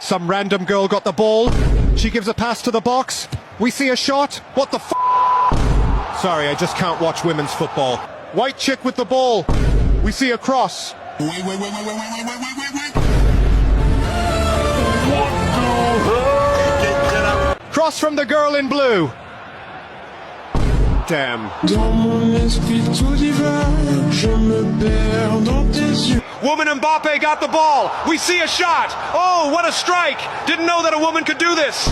Some random girl got the ball. She gives a pass to the box. We see a shot. What the f***? Sorry, I just can't watch women's football. White chick with the ball. We see a cross. Wait. Cross from the girl in blue. Damn. Woman Mbappe got the ball. We see a shot. Oh, what a strike. Didn't know that a woman could do this.